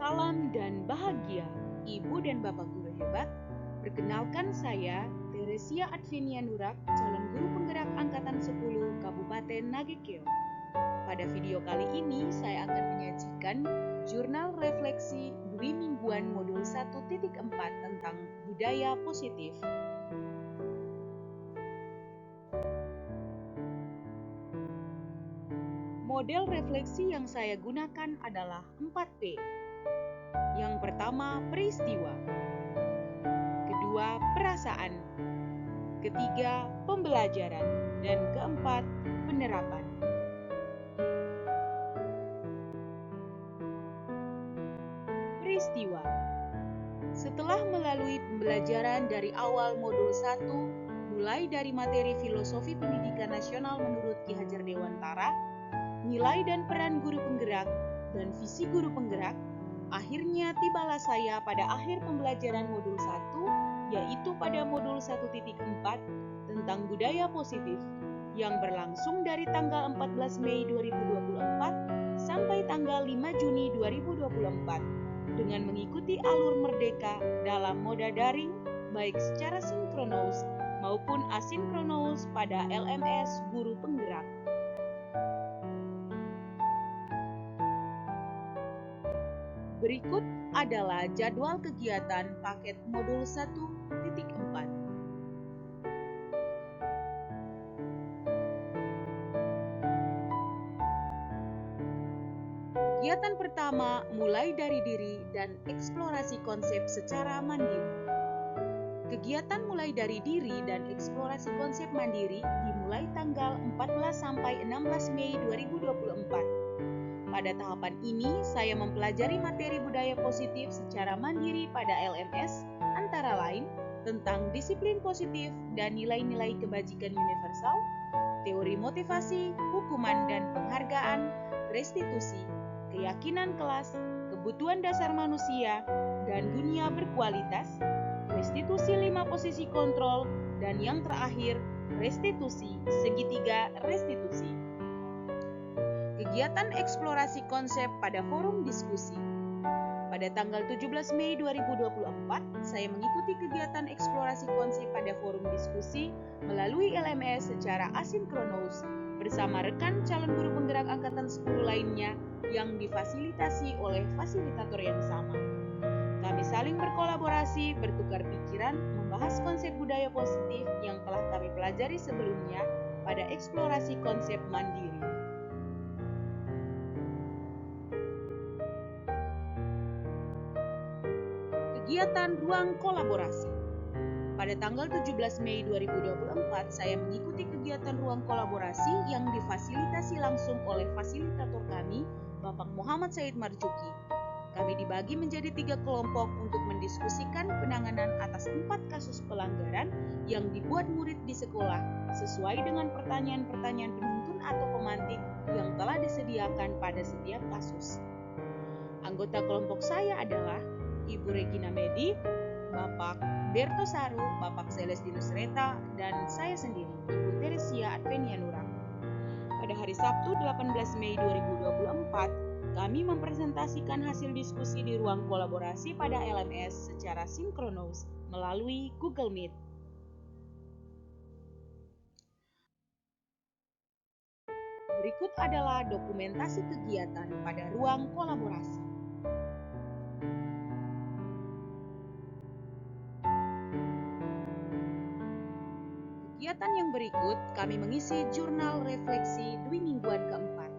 Salam dan bahagia, Ibu dan Bapak Guru hebat. Perkenalkan saya, Teresia Advenia Nurak, calon guru penggerak Angkatan 10 Kabupaten Nagekeo. Pada video kali ini, saya akan menyajikan jurnal refleksi Dwi Mingguan Modul 1.4 tentang budaya positif. Model refleksi yang saya gunakan adalah 4P. Yang pertama, peristiwa. Kedua, perasaan. Ketiga, pembelajaran. Dan keempat, penerapan. Peristiwa. Setelah melalui pembelajaran dari awal modul 1, mulai dari materi filosofi pendidikan nasional menurut Ki Hajar Dewantara, nilai dan peran guru penggerak, dan visi guru penggerak, akhirnya tibalah saya pada akhir pembelajaran modul 1, yaitu pada modul 1.4 tentang budaya positif, yang berlangsung dari tanggal 14 Mei 2024 sampai tanggal 5 Juni 2024, dengan mengikuti alur merdeka dalam moda daring, baik secara sinkronus maupun asinkronus pada LMS Guru Penggerak. Berikut adalah jadwal kegiatan paket modul 1.4. Kegiatan pertama mulai dari diri dan eksplorasi konsep secara mandiri. Kegiatan mulai dari diri dan eksplorasi konsep mandiri dimulai tanggal 14 sampai 16 Mei 2024. Pada tahapan ini, saya mempelajari materi budaya positif secara mandiri pada LMS, antara lain tentang disiplin positif dan nilai-nilai kebajikan universal, teori motivasi, hukuman dan penghargaan, restitusi, keyakinan kelas, kebutuhan dasar manusia, dan dunia berkualitas, restitusi 5 posisi kontrol, dan yang terakhir, restitusi segitiga restitusi. Kegiatan eksplorasi konsep pada forum diskusi. Pada tanggal 17 Mei 2024, saya mengikuti kegiatan eksplorasi konsep pada forum diskusi melalui LMS secara asinkronus bersama rekan calon guru penggerak Angkatan 10 lainnya yang difasilitasi oleh fasilitator yang sama. Kami saling berkolaborasi, bertukar pikiran, membahas konsep budaya positif yang telah kami pelajari sebelumnya pada eksplorasi konsep mandiri. Kegiatan ruang kolaborasi. Pada tanggal 17 Mei 2024, saya mengikuti kegiatan ruang kolaborasi yang difasilitasi langsung oleh fasilitator kami, Bapak Muhammad Said Marzuki. Kami dibagi menjadi 3 kelompok untuk mendiskusikan penanganan atas 4 kasus pelanggaran yang dibuat murid di sekolah sesuai dengan pertanyaan-pertanyaan penuntun atau pemantik yang telah disediakan pada setiap kasus. Anggota kelompok saya adalah Ibu Regina Medi, Bapak Berto Saru, Bapak Celestinus Reta, dan saya sendiri, Ibu Teresia Advenia Nurak. Pada hari Sabtu 18 Mei 2024, kami mempresentasikan hasil diskusi di ruang kolaborasi pada LMS secara sinkronus melalui Google Meet. Berikut adalah dokumentasi kegiatan pada ruang kolaborasi. Kegiatan yang berikut, kami mengisi jurnal refleksi Dwi Mingguan keempat.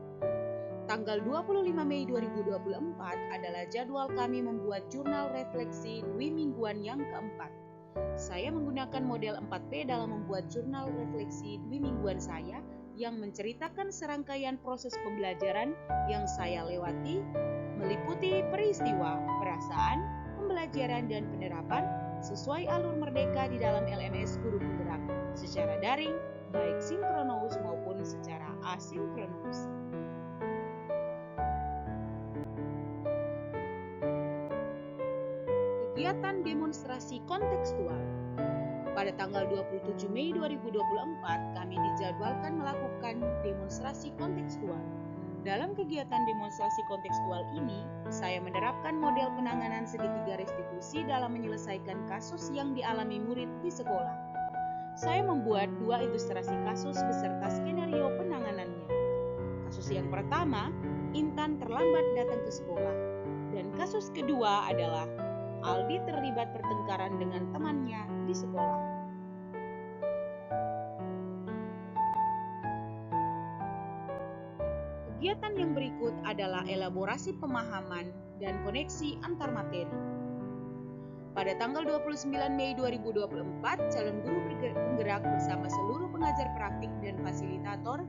Tanggal 25 Mei 2024 adalah jadwal kami membuat jurnal refleksi Dwi Mingguan yang keempat. Saya menggunakan model 4P dalam membuat jurnal refleksi Dwi Mingguan saya yang menceritakan serangkaian proses pembelajaran yang saya lewati, meliputi peristiwa, perasaan, pembelajaran, dan penerapan sesuai alur merdeka di dalam LMS Guru Penggerak secara daring, baik sinkronus maupun secara asinkronus. Kegiatan demonstrasi kontekstual. Pada tanggal 27 Mei 2024, kami dijadwalkan melakukan demonstrasi kontekstual. Dalam kegiatan demonstrasi kontekstual ini, saya menerapkan model penanganan segitiga restitusi dalam menyelesaikan kasus yang dialami murid di sekolah. Saya membuat 2 ilustrasi kasus beserta skenario penanganannya. Kasus yang pertama, Intan terlambat datang ke sekolah. Dan kasus kedua adalah Aldi terlibat pertengkaran dengan temannya di sekolah. Kegiatan yang berikut adalah elaborasi pemahaman dan koneksi antar materi. Pada tanggal 29 Mei 2024, calon guru penggerak bersama seluruh pengajar praktik dan fasilitator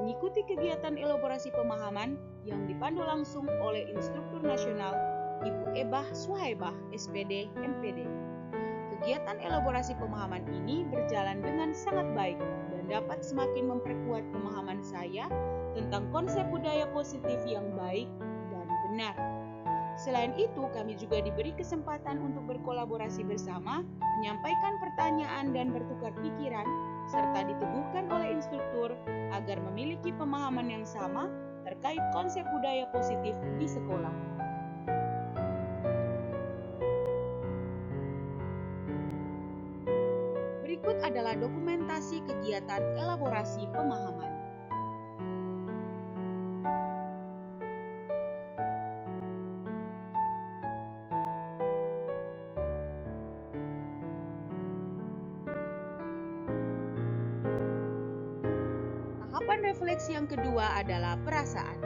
mengikuti kegiatan elaborasi pemahaman yang dipandu langsung oleh instruktur nasional Ibu Ebah Suhaibah, SPD, MPD. Kegiatan elaborasi pemahaman ini berjalan dengan sangat baik dan dapat semakin memperkuat pemahaman saya tentang konsep budaya positif yang baik dan benar. Selain itu, kami juga diberi kesempatan untuk berkolaborasi bersama, menyampaikan pertanyaan dan bertukar pikiran, serta diteguhkan oleh instruktur agar memiliki pemahaman yang sama terkait konsep budaya positif di sekolah. Berikut adalah dokumentasi kegiatan elaborasi pemahaman. Tahapan refleksi yang kedua adalah perasaan.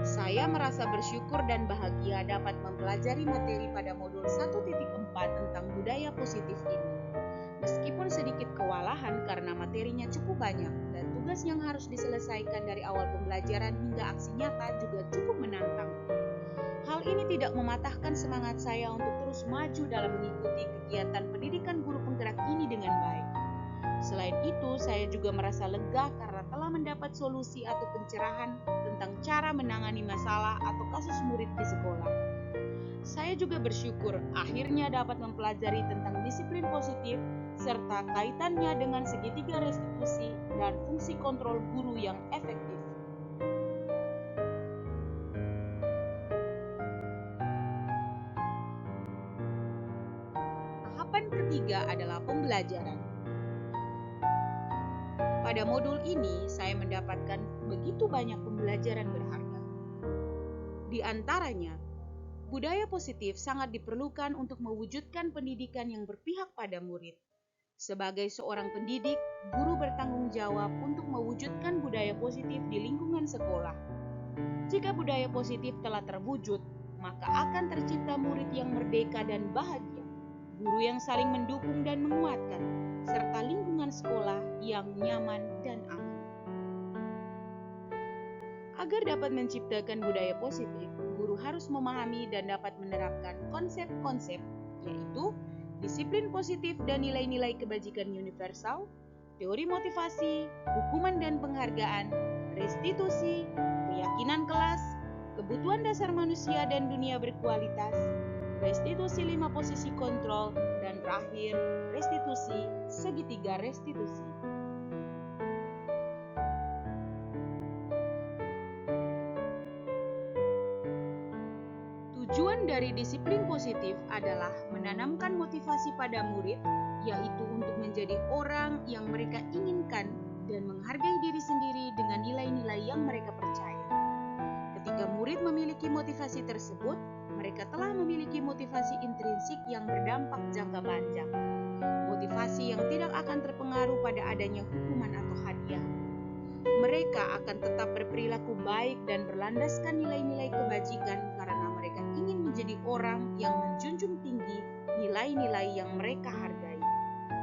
Saya merasa bersyukur dan bahagia dapat mempelajari materi pada modul 1.4 tentang budaya positif ini. Meskipun sedikit kewalahan karena materinya cukup banyak dan tugas yang harus diselesaikan dari awal pembelajaran hingga aksi nyata juga cukup menantang. Hal ini tidak mematahkan semangat saya untuk terus maju dalam mengikuti kegiatan pendidikan guru penggerak ini dengan baik. Selain itu, saya juga merasa lega karena telah mendapat solusi atau pencerahan tentang cara menangani masalah atau kasus murid di sekolah. Saya juga bersyukur akhirnya dapat mempelajari tentang disiplin positif serta kaitannya dengan segitiga restitusi dan fungsi kontrol guru yang efektif. Tahapan ketiga adalah pembelajaran. Pada modul ini, saya mendapatkan begitu banyak pembelajaran berharga. Di antaranya, budaya positif sangat diperlukan untuk mewujudkan pendidikan yang berpihak pada murid. Sebagai seorang pendidik, guru bertanggung jawab untuk mewujudkan budaya positif di lingkungan sekolah. Jika budaya positif telah terwujud, maka akan tercipta murid yang merdeka dan bahagia, guru yang saling mendukung dan menguatkan, serta lingkungan sekolah yang nyaman dan aman. Agar dapat menciptakan budaya positif, guru harus memahami dan dapat menerapkan konsep-konsep, yaitu disiplin positif dan nilai-nilai kebajikan universal, teori motivasi, hukuman dan penghargaan, restitusi, keyakinan kelas, kebutuhan dasar manusia dan dunia berkualitas, restitusi 5 posisi kontrol, dan terakhir, restitusi segitiga restitusi. Tujuan dari disiplin positif adalah menanamkan motivasi pada murid, yaitu untuk menjadi orang yang mereka inginkan dan menghargai diri sendiri dengan nilai-nilai yang mereka percaya. Ketika murid memiliki motivasi tersebut, mereka telah memiliki motivasi intrinsik yang berdampak jangka panjang. Motivasi yang tidak akan terpengaruh pada adanya hukuman atau hadiah. Mereka akan tetap berperilaku baik dan berlandaskan nilai-nilai kebajikan karena mereka ingin menjadi orang yang menjunjung tinggi nilai-nilai yang mereka hargai.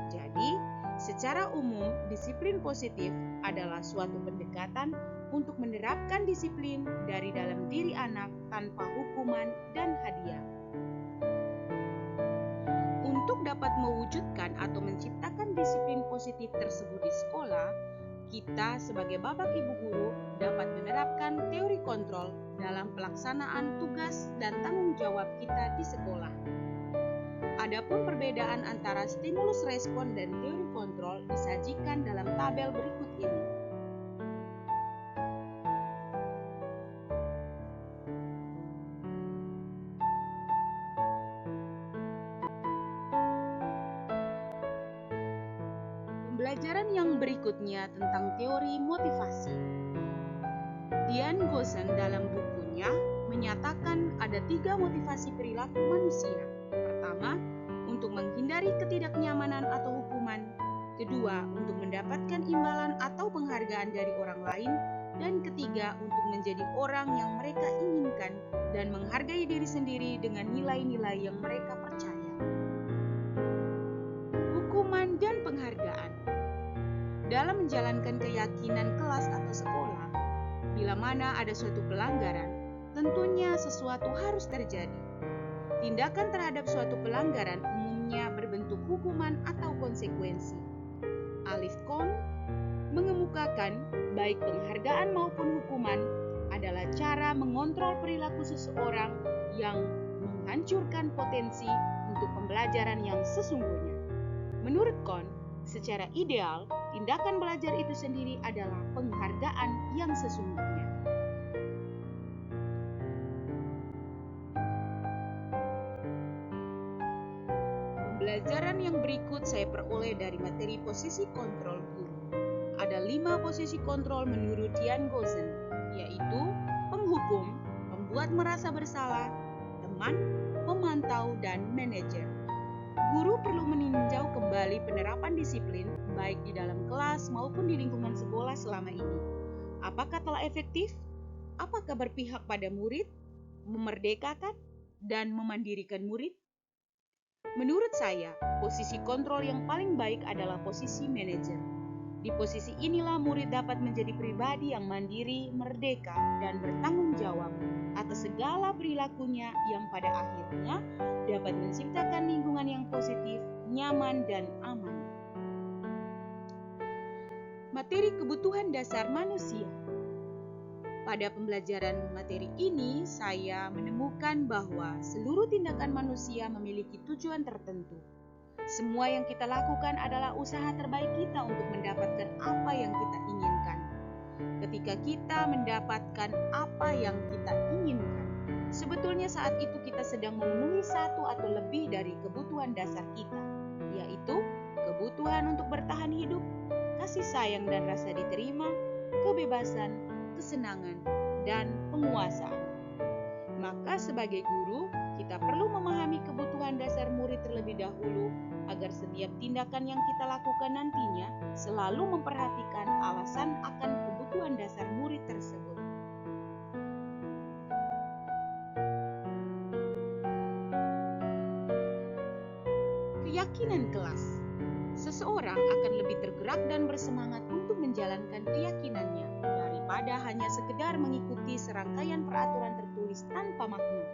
Jadi, secara umum, disiplin positif adalah suatu pendekatan untuk menerapkan disiplin dari dalam diri anak tanpa hukuman dan hadiah. Untuk dapat mewujudkan atau menciptakan disiplin positif tersebut di sekolah, kita sebagai bapak ibu guru dapat menerapkan teori kontrol dalam pelaksanaan tugas dan tanggung jawab kita di sekolah. Adapun perbedaan antara stimulus respon dan teori kontrol disajikan dalam tabel berikut ini. Pembelajaran yang berikutnya tentang teori motivasi. Diane Gossen dalam bukunya menyatakan ada 3 motivasi perilaku manusia. Pertama, untuk menghindari ketidaknyamanan atau hukuman. Kedua, untuk mendapatkan imbalan atau penghargaan dari orang lain. Dan ketiga, untuk menjadi orang yang mereka inginkan dan menghargai diri sendiri dengan nilai-nilai yang mereka percaya. Hukuman dan penghargaan. Dalam menjalankan keyakinan kelas atau sekolah, bila mana ada suatu pelanggaran, tentunya sesuatu harus terjadi. Tindakan terhadap suatu pelanggaran umumnya berbentuk hukuman atau konsekuensi. Alif Kohn mengemukakan baik penghargaan maupun hukuman adalah cara mengontrol perilaku seseorang yang menghancurkan potensi untuk pembelajaran yang sesungguhnya. Menurut Kohn, secara ideal, tindakan belajar itu sendiri adalah penghargaan yang sesungguhnya. Pembelajaran yang berikut saya peroleh dari materi posisi kontrol guru. Ada 5 posisi kontrol menurut Diane Gossen, yaitu penghukum, pembuat merasa bersalah, teman, pemantau, dan manajer. Guru perlu meninjau kembali penerapan disiplin baik di dalam kelas maupun di lingkungan sekolah selama ini. Apakah telah efektif? Apakah berpihak pada murid, memerdekakan, dan memandirikan murid? Menurut saya, posisi kontrol yang paling baik adalah posisi manajer. Di posisi inilah murid dapat menjadi pribadi yang mandiri, merdeka, dan bertanggung jawab atas segala perilakunya yang pada akhirnya dapat menciptakan lingkungan yang positif, nyaman, dan aman. Materi kebutuhan dasar manusia. Pada pembelajaran materi ini, saya menemukan bahwa seluruh tindakan manusia memiliki tujuan tertentu. Semua yang kita lakukan adalah usaha terbaik kita untuk mendapatkan apa yang kita inginkan. Ketika kita mendapatkan apa yang kita inginkan, sebetulnya saat itu kita sedang memenuhi satu atau lebih dari kebutuhan dasar kita, yaitu kebutuhan untuk bertahan hidup, kasih sayang dan rasa diterima, kebebasan, kesenangan, dan penguasaan. Maka sebagai guru, kita perlu memahami kebutuhan dasar murid terlebih dahulu agar setiap tindakan yang kita lakukan nantinya selalu memperhatikan alasan akan kebutuhan dasar murid tersebut. Keyakinan kelas. Seseorang akan lebih tergerak dan bersemangat untuk menjalankan keyakinannya daripada hanya sekedar mengikuti serangkaian peraturan tertulis tanpa makna.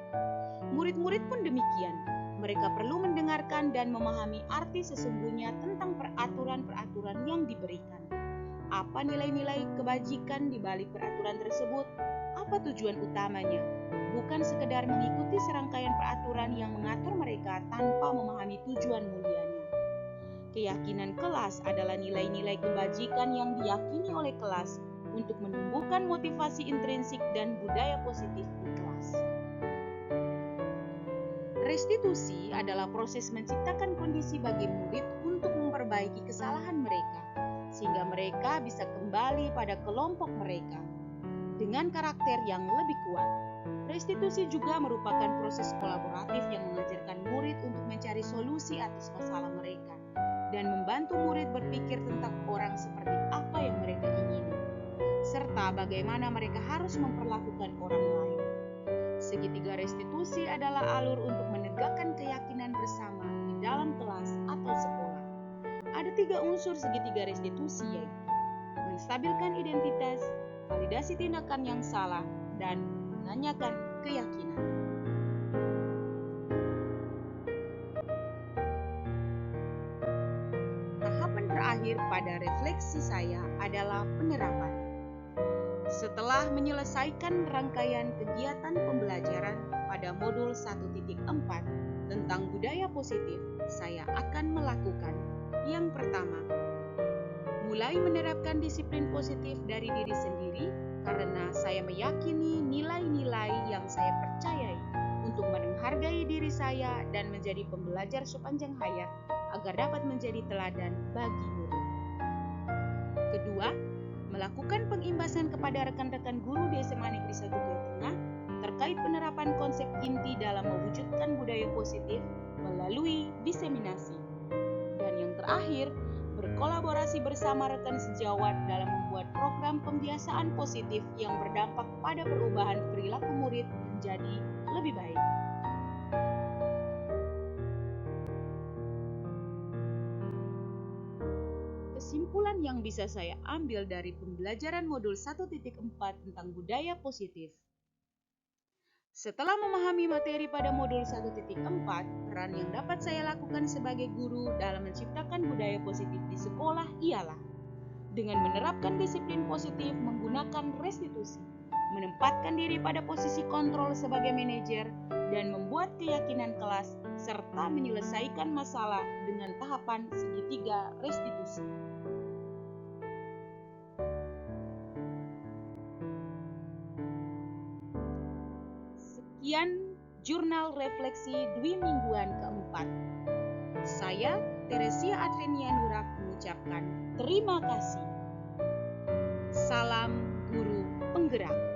Murid-murid pun demikian. Mereka perlu mendengarkan dan memahami arti sesungguhnya tentang peraturan-peraturan yang diberikan. Apa nilai-nilai kebajikan di balik peraturan tersebut? Apa tujuan utamanya? Bukan sekedar mengikuti serangkaian peraturan yang mengatur mereka tanpa memahami tujuan mulianya. Keyakinan kelas adalah nilai-nilai kebajikan yang diyakini oleh kelas untuk menumbuhkan motivasi intrinsik dan budaya positif di kelas. Restitusi adalah proses menciptakan kondisi bagi murid untuk memperbaiki kesalahan mereka, sehingga mereka bisa kembali pada kelompok mereka dengan karakter yang lebih kuat. Restitusi juga merupakan proses kolaboratif yang mengajarkan murid untuk mencari solusi atas masalah mereka dan membantu murid berpikir tentang orang seperti apa yang mereka ingini, serta bagaimana mereka harus memperlakukan orang lain. Segitiga restitusi adalah alur untuk menegakkan keyakinan bersama di dalam kelas atau sekolah. Ada 3 unsur segitiga restitusi, yaitu menstabilkan identitas, validasi tindakan yang salah, dan menanyakan keyakinan. Tahapan terakhir pada refleksi saya adalah penerapan. Setelah menyelesaikan rangkaian kegiatan pembelajaran pada modul 1.4 tentang budaya positif, saya akan melakukan yang pertama, mulai menerapkan disiplin positif dari diri sendiri karena saya meyakini nilai-nilai yang saya percayai untuk menghargai diri saya dan menjadi pembelajar sepanjang hayat agar dapat menjadi teladan bagi murid. Kedua, melakukan pengimbasan kepada rekan-rekan guru di SMA Negeri 1 Jawa Tengah terkait penerapan konsep inti dalam mewujudkan budaya positif melalui diseminasi. Dan yang terakhir, berkolaborasi bersama rekan sejawat dalam membuat program pembiasaan positif yang berdampak pada perubahan perilaku murid menjadi lebih baik. Kesimpulan yang bisa saya ambil dari pembelajaran modul 1.4 tentang budaya positif. Setelah memahami materi pada modul 1.4, peran yang dapat saya lakukan sebagai guru dalam menciptakan budaya positif di sekolah ialah dengan menerapkan disiplin positif menggunakan restitusi, menempatkan diri pada posisi kontrol sebagai manajer, dan membuat keyakinan kelas, serta menyelesaikan masalah dengan tahapan segitiga restitusi. Sekian jurnal refleksi Dwi Mingguan keempat. Saya, Teresia Advenia Nura, mengucapkan terima kasih. Salam Guru Penggerak.